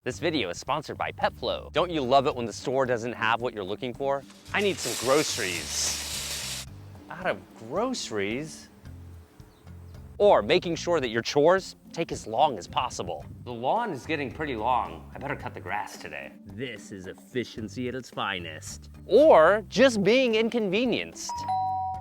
This video is sponsored by PetFlow. Don't you love it when the store doesn't have what you're looking for? I need some groceries. Out of groceries? Or making sure that your chores take as long as possible. The lawn is getting pretty long. I better cut the grass today. This is efficiency at its finest. Or just being inconvenienced.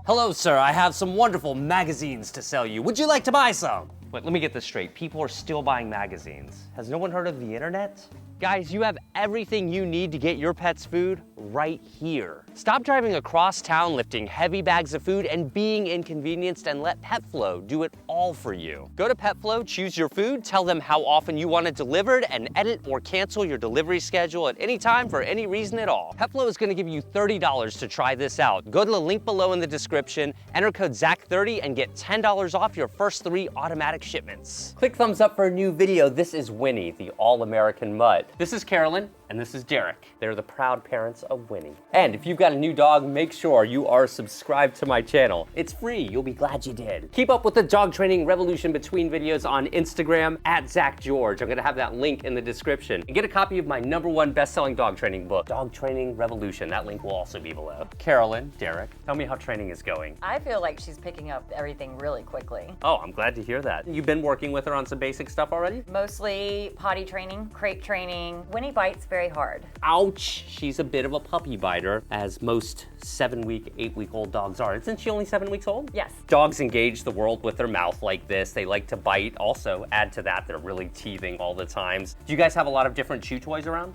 Hello, sir. I have some wonderful magazines to sell you. Would you like to buy some? Wait, let me get this straight. People are still buying magazines. Has no one heard of the internet? Guys, you have everything you need to get your pet's food right here. Stop driving across town lifting heavy bags of food and being inconvenienced and let PetFlow do it all for you. Go to PetFlow, choose your food, tell them how often you want it delivered, and edit or cancel your delivery schedule at any time for any reason at all. PetFlow is gonna give you $30 to try this out. Go to the link below in the description, enter code ZACH30 and get $10 off your first 3 automatic shipments. Click thumbs up for a new video. This is Winnie, the all-American mutt. This is Carolyn, and this is Derek. They're the proud parents of Winnie. And if you've got a new dog, make sure you are subscribed to my channel. It's free, you'll be glad you did. Keep up with the dog training revolution between videos on Instagram at ZachGeorge. I'm gonna have that link in the description. And get a copy of my #1 best-selling dog training book, Dog Training Revolution. That link will also be below. Carolyn, Derek, tell me how training is going. I feel like she's picking up everything really quickly. Oh, I'm glad to hear that. You've been working with her on some basic stuff already? Mostly potty training, crate training. Winnie bites very hard. Ouch, she's a bit of a puppy biter, as most 7-week, 8-week-old dogs are. Isn't she only 7 weeks old? Yes. Dogs engage the world with their mouth like this. They like to bite. Also, add to that, they're really teething all the times. Do you guys have a lot of different chew toys around?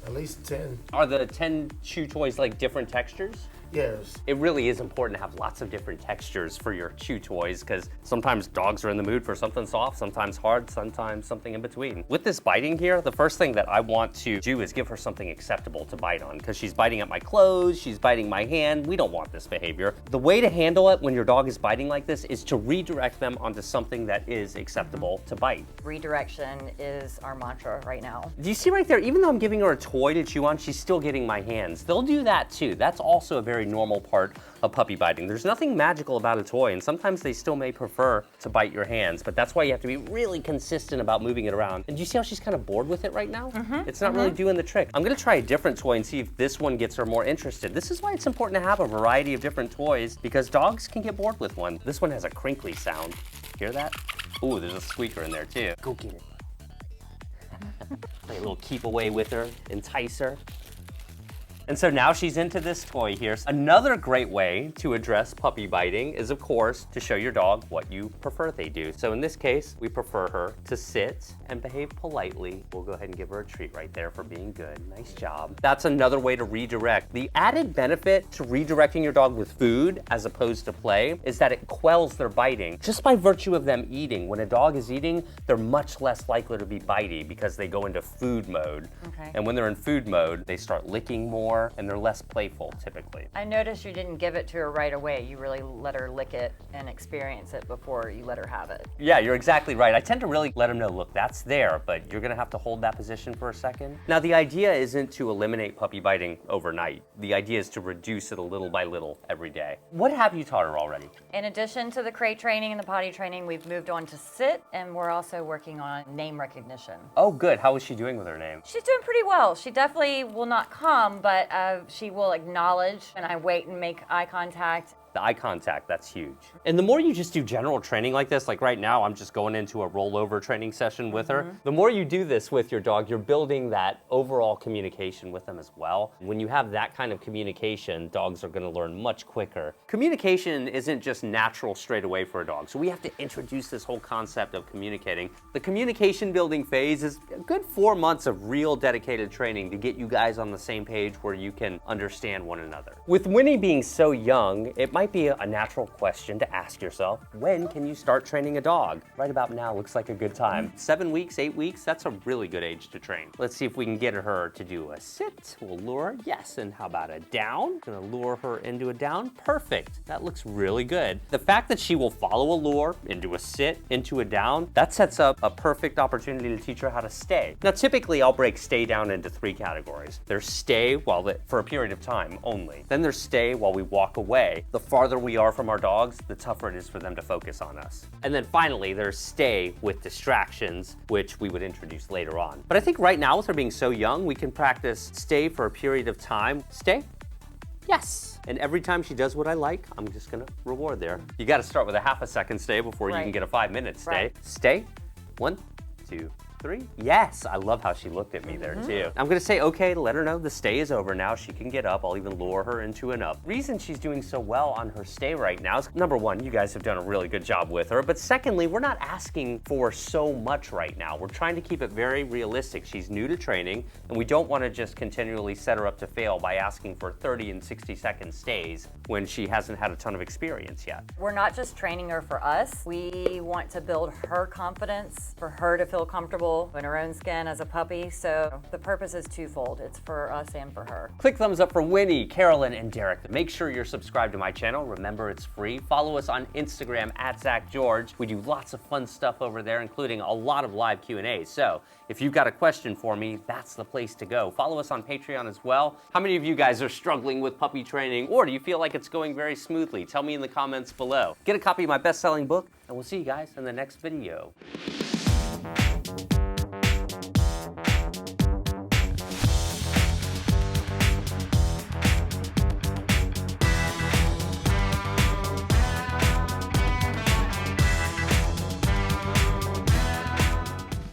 At least 10. Are the 10 chew toys like different textures? Yes. It really is important to have lots of different textures for your chew toys because sometimes dogs are in the mood for something soft, sometimes hard, sometimes something in between. With this biting here, the first thing that I want to do is give her something acceptable to bite on because she's biting at my clothes, she's biting my hand. We don't want this behavior. The way to handle it when your dog is biting like this is to redirect them onto something that is acceptable to bite. Redirection is our mantra right now. Do you see right there, even though I'm giving her a toy to chew on, she's still getting my hands. They'll do that too. That's also a very normal part of puppy biting. There's nothing magical about a toy, and sometimes they still may prefer to bite your hands, but that's why you have to be really consistent about moving it around. And do you see how she's kind of bored with it right now? It's not really doing the trick. I'm gonna try a different toy and see if this one gets her more interested. This is why it's important to have a variety of different toys because dogs can get bored with one. This one has a crinkly sound. Hear that? Ooh, there's a squeaker in there too. Go get it. Play a little keep away with her, entice her. And so now she's into this toy here. Another great way to address puppy biting is, of course, to show your dog what you prefer they do. So in this case, we prefer her to sit and behave politely. We'll go ahead and give her a treat right there for being good. Nice job. That's another way to redirect. The added benefit to redirecting your dog with food as opposed to play is that it quells their biting. Just by virtue of them eating. When a dog is eating, they're much less likely to be bitey because they go into food mode. Okay. And when they're in food mode, they start licking more and they're less playful typically. I noticed you didn't give it to her right away. You really let her lick it and experience it before you let her have it. Yeah, you're exactly right. I tend to really let them know, look, that's there, but you're gonna have to hold that position for a second. Now, the idea isn't to eliminate puppy biting overnight. The idea is to reduce it a little by little every day. What have you taught her already? In addition to the crate training and the potty training, we've moved on to sit, and we're also working on name recognition. Oh, good. How is she doing with her name? She's doing pretty well. She definitely will not come, but she will acknowledge, and I wait and make eye contact. The eye contact, that's huge. And the more you just do general training like this, like right now, I'm just going into a rollover training session with her. The more you do this with your dog, you're building that overall communication with them as well. When you have that kind of communication, dogs are gonna learn much quicker. Communication isn't just natural straight away for a dog, so we have to introduce this whole concept of communicating. The communication building phase is a good 4 months of real dedicated training to get you guys on the same page where you can understand one another. With Winnie being so young, it might be a natural question to ask yourself, when can you start training a dog? Right about now looks like a good time. 7 weeks, 8 weeks, that's a really good age to train. Let's see if we can get her to do a sit. We'll lure her, yes, and how about a down? Gonna lure her into a down, perfect. That looks really good. The fact that she will follow a lure into a sit, into a down, that sets up a perfect opportunity to teach her how to stay. Now typically I'll break stay down into 3 categories. There's stay for a period of time only. Then there's stay while we walk away. The farther we are from our dogs, the tougher it is for them to focus on us. And then finally, there's stay with distractions, which we would introduce later on. But I think right now, with her being so young, we can practice stay for a period of time. Stay? Yes. And every time she does what I like, I'm just gonna reward there. You gotta start with a half a second stay before you can get a 5-minute stay. Right. Stay. 1, 2, 3. Yes, I love how she looked at me there too. I'm gonna say okay to let her know the stay is over now. She can get up. I'll even lure her into an up. Reason she's doing so well on her stay right now is number one, you guys have done a really good job with her. But secondly, we're not asking for so much right now. We're trying to keep it very realistic. She's new to training, and we don't want to just continually set her up to fail by asking for 30 and 60-second stays when she hasn't had a ton of experience yet. We're not just training her for us. We want to build her confidence, for her to feel comfortable in her own skin as a puppy. So the purpose is twofold. It's for us and for her. Click thumbs up for Winnie, Carolyn, and Derek. Make sure you're subscribed to my channel. Remember, it's free. Follow us on Instagram at ZachGeorge. We do lots of fun stuff over there, including a lot of live Q&As. So if you've got a question for me, that's the place to go. Follow us on Patreon as well. How many of you guys are struggling with puppy training, or do you feel like it's going very smoothly? Tell me in the comments below. Get a copy of my best-selling book, and we'll see you guys in the next video.